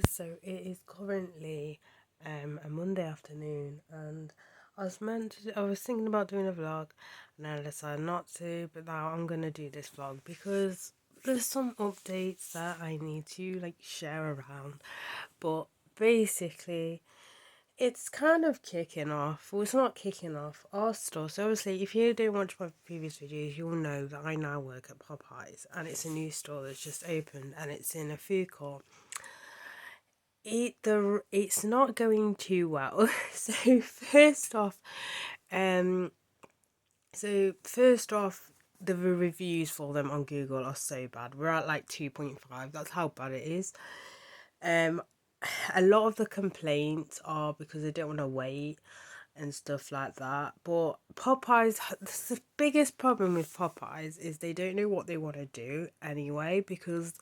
So it is currently a Monday afternoon, and I was thinking about doing a vlog, and I decided not to, but now I'm gonna do this vlog because there's some updates that I need to like share around. But basically, it's kind of kicking off. Well, it's not kicking off our store. So obviously, if you don't watch my previous videos, you'll know that I now work at Popeyes, and it's a new store that's just opened, and it's in a food court. It's not going too well. So first off, um, the reviews for them on Google are so bad. We're at like 2.5. That's how bad it is. Um, a lot of the complaints are because they don't want to wait and stuff like that. But Popeyes, the biggest problem with Popeyes is they don't know what they want to do anyway, because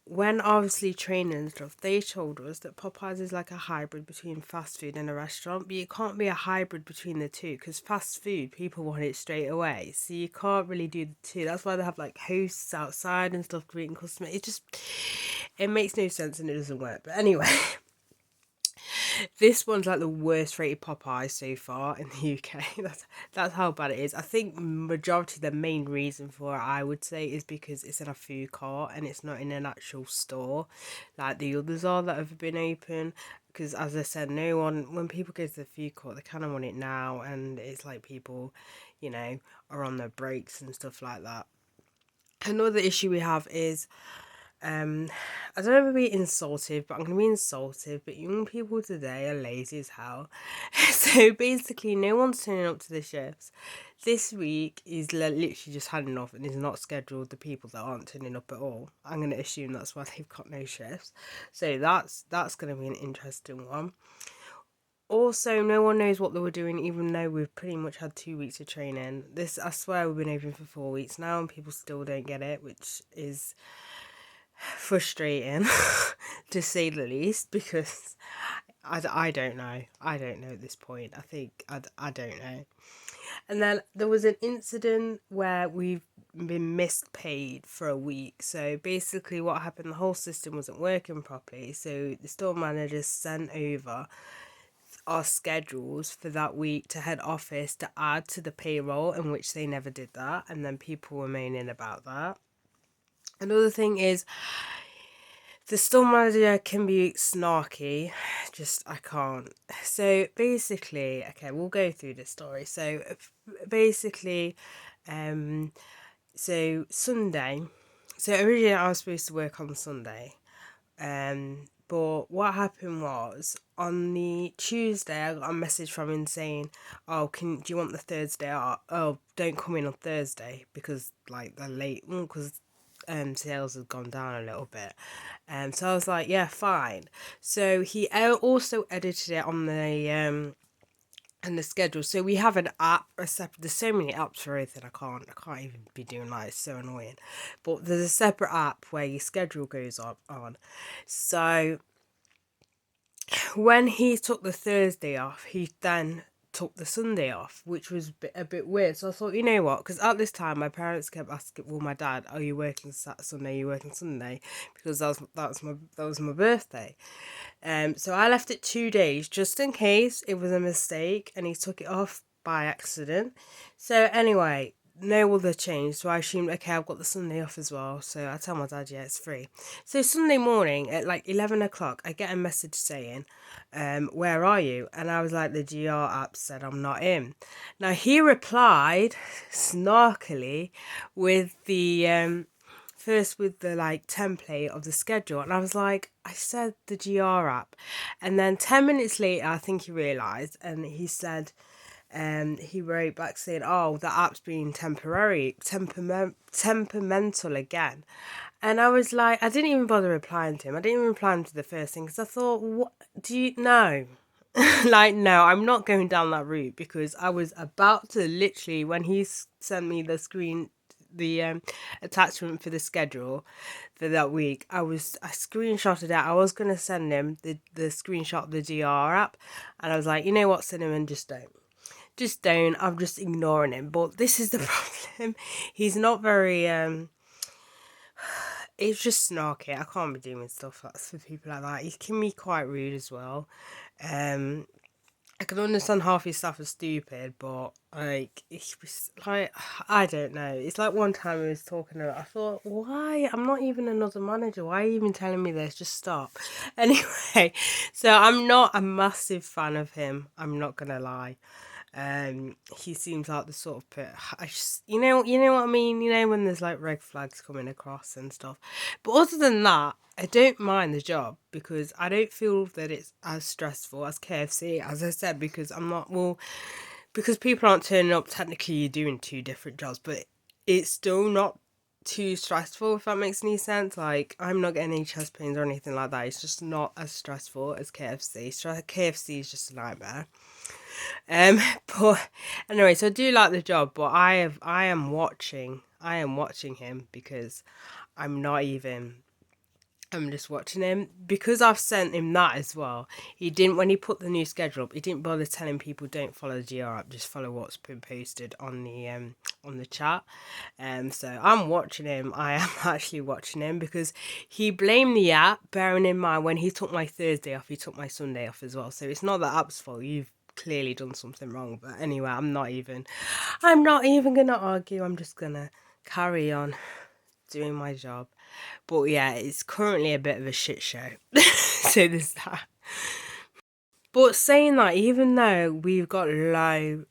when obviously training and stuff, they told us that Popeyes is like a hybrid between fast food and a restaurant, but you can't be a hybrid between the two because fast food, people want it straight away. So you can't really do the two. That's why they have like hosts outside and stuff greeting customers. It makes no sense and it doesn't work. But anyway, this one's like the worst rated Popeye so far in the UK. That's how bad it is. I think majority the main reason for it, I would say, is because it's in a food court and it's not in an actual store like the others are that have been open. Because as I said, no one, when people go to the food court, they kind of want it now, and it's like people, are on their breaks and stuff like that. Another issue we have is um, I don't know if be insultive, but I'm gonna be insultive. But young people today are lazy as hell. So basically, no one's turning up to the shifts. This week is literally just had enough and is not scheduled the people that aren't turning up at all. I'm gonna assume that's why they've got no shifts. So that's gonna be an interesting one. Also, no one knows what they were doing, even though we've pretty much had 2 weeks of training. This, I swear, we've been open for 4 weeks now, and people still don't get it, which is frustrating to say the least, because I don't know. I don't know at this point. I don't know. And then there was an incident where we've been missed paid for a week. So basically, what happened, the whole system wasn't working properly. So the store manager sent over our schedules for that week to head office to add to the payroll, in which they never did that. And then people were moaning about that. Another thing is, the store manager can be snarky, just I can't. So basically, okay, we'll go through the story. So basically, um, so Sunday, so originally I was supposed to work on Sunday, but what happened was on the Tuesday I got a message from him saying, "Oh, do you want the Thursday off? Oh, don't come in on Thursday because like they're late because sales has gone down a little bit." So I was like, yeah, fine. So he also edited it on the and the schedule. So we have an app, a separate. There's so many apps for everything. I can't even be doing that. It's so annoying. But there's a separate app where your schedule goes on. So when he took the Thursday off, he then took the Sunday off, which was a bit weird. So I thought, you know what? Because at this time, my parents kept asking, well, my dad, are you working Sunday? Are you working Sunday? Because that was my birthday. So I left it 2 days just in case it was a mistake and he took it off by accident. So anyway, no other change. So I assumed, okay, I've got the Sunday off as well. So I tell my dad, yeah, it's free. So Sunday morning at like 11 o'clock, I get a message saying, where are you? And I was like, the GR app said I'm not in. Now he replied snarkily with the first with the like template of the schedule, and I was like, I said the GR app. And then 10 minutes later, I think he realized, and he said, he wrote back saying, oh, the app's being temperamental again. And I was like, I didn't even bother replying to him. I didn't even reply to the first thing because I thought, what do you know? Like, no, I'm not going down that route, because I was about to literally, when he sent me the attachment for the schedule for that week, I screenshotted it. I was gonna send him the screenshot of the GR app, and I was like, you know what, Cinnamon, just don't. I'm just ignoring him. But this is the problem. He's not very it's just snarky. I can't be doing stuff that's for people like that. He can be quite rude as well. Um, I can understand half his stuff is stupid, but like it's like I don't know. It's like one time he was talking about. I thought, why? I'm not even another manager. Why are you even telling me this? Just stop. Anyway, so I'm not a massive fan of him. I'm not gonna lie. He seems like the sort of I just you know what I mean. You know when there's like red flags coming across and stuff. But other than that, I don't mind the job because I don't feel that it's as stressful as KFC, as I said, because I'm not because people aren't turning up. Technically, you're doing two different jobs, but it's still not too stressful. If that makes any sense, like I'm not getting any chest pains or anything like that. It's just not as stressful as KFC. So KFC is just a nightmare. Um, but anyway, so I do like the job, but I am watching him because I'm not even. I'm just watching him because I've sent him that as well. He didn't when he put the new schedule up. He didn't bother telling people don't follow the GR app, just follow what's been posted on the chat. So I'm watching him. I am actually watching him because he blamed the app. Bearing in mind when he took my Thursday off, he took my Sunday off as well. So it's not the app's fault. You've clearly done something wrong. But anyway, I'm not even gonna argue. I'm just gonna carry on doing my job. But yeah, it's currently a bit of a shit show. So there's that. But saying that, even though we've got low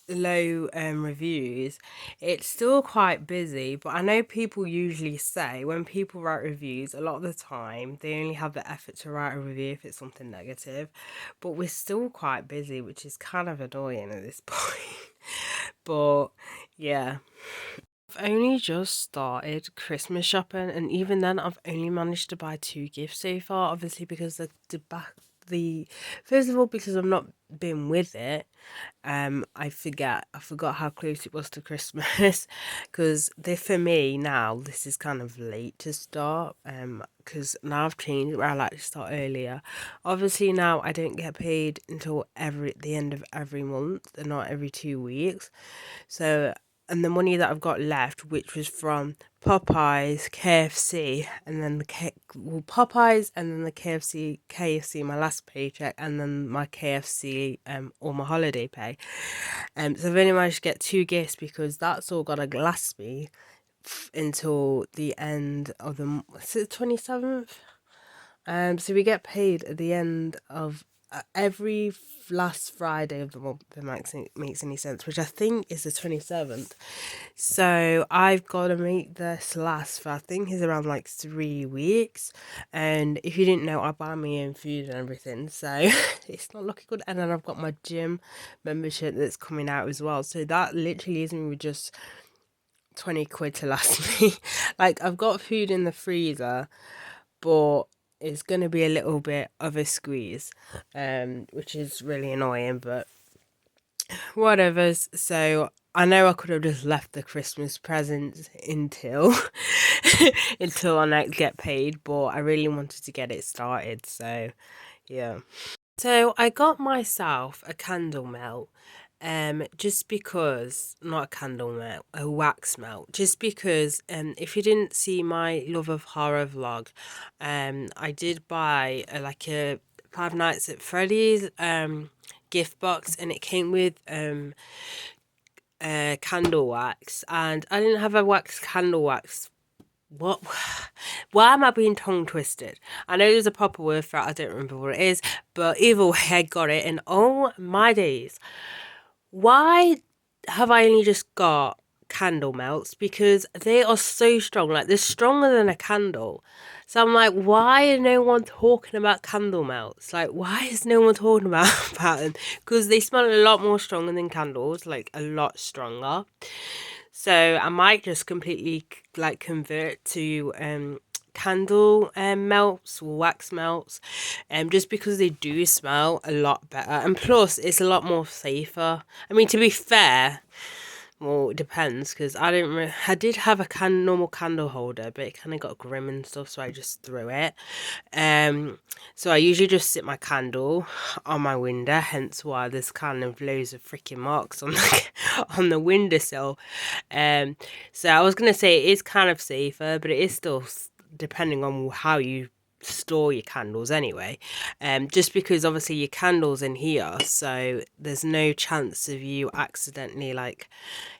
reviews, it's still quite busy. But I know people usually say when people write reviews, a lot of the time they only have the effort to write a review if it's something negative. But we're still quite busy, which is kind of annoying at this point. But yeah. I've only just started Christmas shopping, and even then, I've only managed to buy two gifts so far. Obviously, because the first of all, because I've not been with it, I forgot how close it was to Christmas, because for me now this is kind of late to start. Because now I've changed where I like to start earlier. Obviously now I don't get paid until the end of every month, and not every 2 weeks. So, and the money that I've got left, which was from Popeyes, KFC, and then Popeyes, and then the KFC, my last paycheck, and then my KFC, or my holiday pay. So I've only managed to get two gifts because that's all gotta last me until the end of the 27th. So we get paid at the end of every last Friday of the month. If that makes any sense, which I think is the 27th. So I've got to make this last for I think is around like 3 weeks. And if you didn't know, I buy my own food and everything, so it's not looking good. And then I've got my gym membership that's coming out as well. So that literally is me with just 20 quid to last me. Like I've got food in the freezer, but it's going to be a little bit of a squeeze, which is really annoying, but whatever. So I know I could have just left the Christmas presents until until I next get paid, but I really wanted to get it started, so yeah. So I got myself a candle melt, just because, not a candle melt, a wax melt, just because, if you didn't see my Love of Horror vlog, I did buy a Five Nights at Freddy's, gift box, and it came with, candle wax, and I didn't have a candle wax. What? Why am I being tongue twisted? I know there's a proper word for it. I don't remember what it is, but either way, I got it. And oh my days, why have I only just got candle melts? Because they are so strong. Like they're stronger than a candle. So I'm like, why is no one talking about candle melts? Like, why is no one talking about them? Because they smell a lot more stronger than candles, like a lot stronger. So I might just completely like convert to candle melts or wax melts, just because they do smell a lot better, and plus it's a lot more safer. I mean, to be fair, Well, it depends because I did have a normal candle holder, but it kind of got grim and stuff, so I just threw it. Um, so I usually just sit my candle on my window, hence why there's kind of loads of freaking marks on the on the windowsill. Um, so I was gonna say it is kind of safer, but it is still depending on how you store your candles anyway. Just because obviously your candles in here, so there's no chance of you accidentally like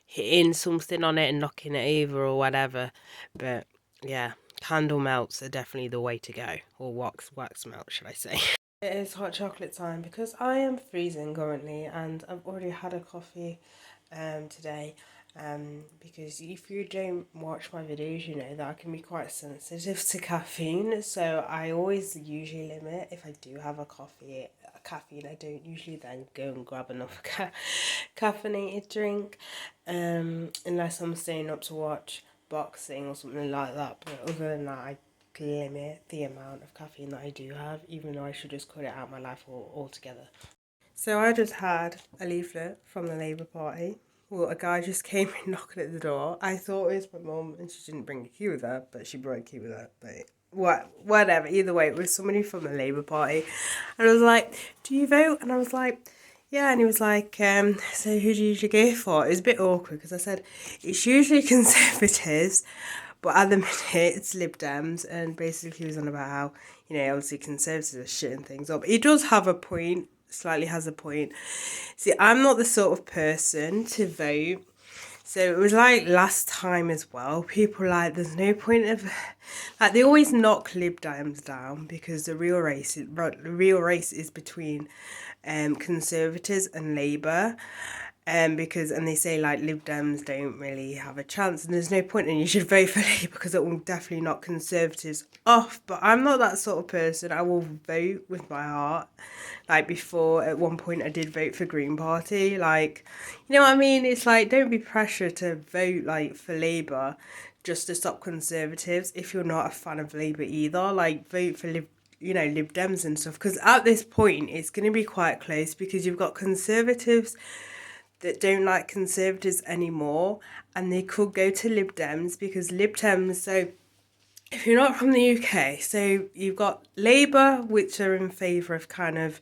hitting something on it and knocking it over or whatever. But yeah, candle melts are definitely the way to go, or wax melt, should I say? It is hot chocolate time because I am freezing currently, and I've already had a coffee today. Because if you don't watch my videos, you know that I can be quite sensitive to caffeine. So I always usually limit if I do have a caffeine. I don't usually then go and grab another caffeinated drink, unless I'm staying up to watch boxing or something like that. But other than that, I limit the amount of caffeine that I do have, even though I should just cut it out of my life altogether. So I just had a leaflet from the Labour Party. Well, a guy just came in knocking at the door. I thought it was my mum and she didn't bring a key with her, but she brought a key with her. But whatever. Either way, it was somebody from the Labour Party. And I was like, do you vote? And I was like, yeah. And he was like, so who do you usually go for? It was a bit awkward because I said, it's usually Conservatives. But at the minute, it's Lib Dems, and basically he was on about how, you know, obviously Conservatives are shitting things up. He does have a point, slightly has a point. See, I'm not the sort of person to vote. So it was like last time as well. People like, there's no point of, like, they always knock Lib Dems down because the real race is between Conservatives and Labour. And they say like Lib Dems don't really have a chance and there's no point and you should vote for Labour because it will definitely knock Conservatives off. But I'm not that sort of person. I will vote with my heart. Like before, at one point I did vote for Green Party. Like, you know what I mean? It's like, don't be pressured to vote like for Labour just to stop Conservatives if you're not a fan of Labour either. Like, vote for Lib Dems and stuff, because at this point it's going to be quite close because you've got Conservatives that don't like Conservatives anymore, and they could go to Lib Dems because Lib Dems, so if you're not from the UK, so you've got Labour, which are in favour of kind of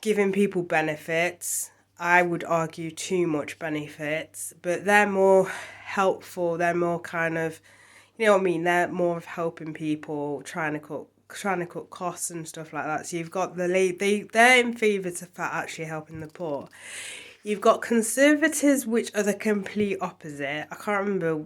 giving people benefits. I would argue too much benefits, but they're more helpful, they're more kind of, you know what I mean, they're more of helping people, trying to cut costs and stuff like that. So you've got they're in favour for actually helping the poor. You've got Conservatives, which are the complete opposite. I can't remember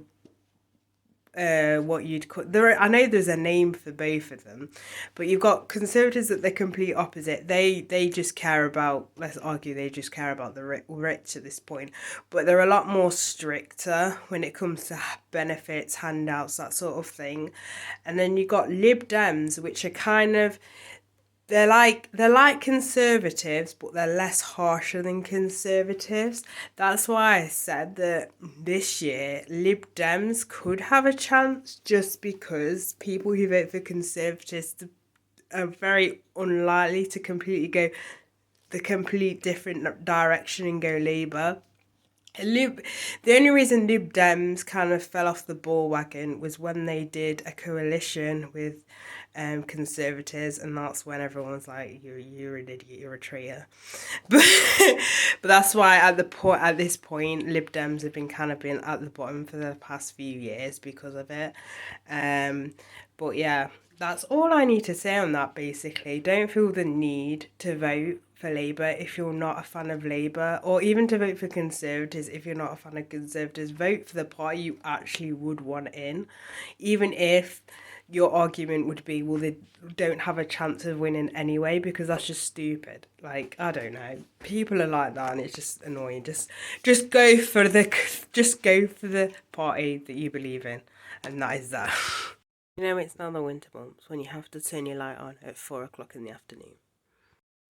what you'd call there. I know there's a name for both of them, but you've got Conservatives at the complete opposite. They just care about, let's argue, they just care about the rich at this point, but they're a lot more stricter when it comes to benefits, handouts, that sort of thing. And then you've got Lib Dems, which are kind of, they're like Conservatives, but they're less harsher than Conservatives. That's why I said that this year Lib Dems could have a chance, just because people who vote for Conservatives are very unlikely to completely go the complete different direction and go Labour. The only reason Lib Dems kind of fell off the ball wagon was when they did a coalition with Conservatives, and that's when everyone's like, you're an idiot, you're a traitor. But but that's why at this point, Lib Dems have been kind of been at the bottom for the past few years because of it. But yeah, that's all I need to say on that. Basically, don't feel the need to vote for Labour if you're not a fan of Labour, or even to vote for Conservatives if you're not a fan of Conservatives. Vote for the party you actually would want in, even if your argument would be, well, they don't have a chance of winning anyway, because that's just stupid. Like, I don't know, people are like that and it's just annoying. Just go for the party that you believe in, and that is that. You know, it's now the winter months when you have to turn your light on at 4 o'clock in the afternoon.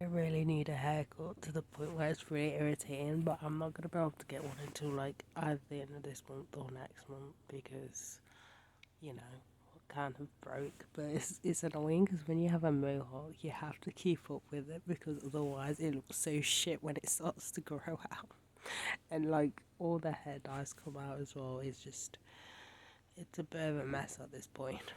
I really need a haircut to the point where it's really irritating, but I'm not going to be able to get one until like either the end of this month or next month because, you know, kind of broke. But it's annoying because when you have a mohawk, you have to keep up with it because otherwise it looks so shit when it starts to grow out. And like all the hair dyes come out as well. It's a bit of a mess at this point.